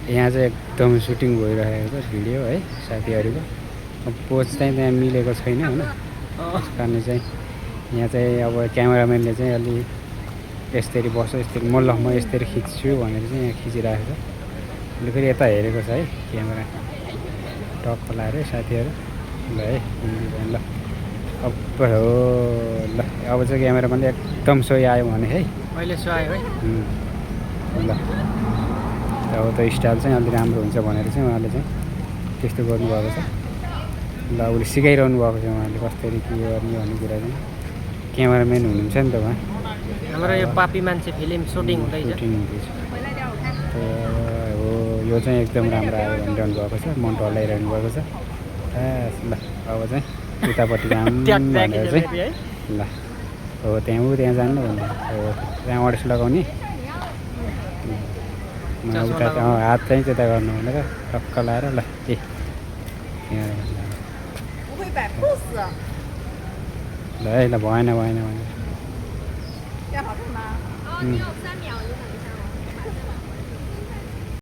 यहाँ चाहिँ एकदम सुटिङ भइरहेको छ भिडियो है साथीहरूको। पोज चाहिँ त्यहाँ मिलेको छैन होइन, त्यस कारणले चाहिँ यहाँ चाहिँ अब क्यामेराम्यानले चाहिँ अलि यसरी बस्छ यसरी म यसरी खिच्छु भनेर चाहिँ यहाँ खिचिरहेको छ। अहिले फेरि यता हेरेको छ है क्यामेरा टक्क लाएर साथीहरू। ल है ल अब हो ल अब चाहिँ क्यामेराम्यानले एकदम सही आयो भने है, अहिले सो आयो है। ल अब त स्टाइल चाहिँ अलि राम्रो हुन्छ भनेर चाहिँ उहाँले चाहिँ त्यस्तो गर्नुभएको छ। ल उसले सिकाइरहनु भएको छ उहाँले कसरी के गर्ने भन्ने कुरा चाहिँ। क्यामेराम्यान हुनुहुन्छ नि त उहाँ। हाम्रो यो पापी मान्छे फिल्म सुटिङ हुँदैछ। हो यो चाहिँ एकदम राम्रो आयो भनिरहनु भएको छ, मन टल्लाइरहनु भएको छ। ल अब चाहिँ उतापट्टि जाऊँ भनेर चाहिँ ल हो त्यहाँ जानु भन्दा हो त्यहाँ अडेस लगाउने उता हात चाहिँ त्यता गर्नु भनेर टक्क लाएर ल ए ल है ल भएन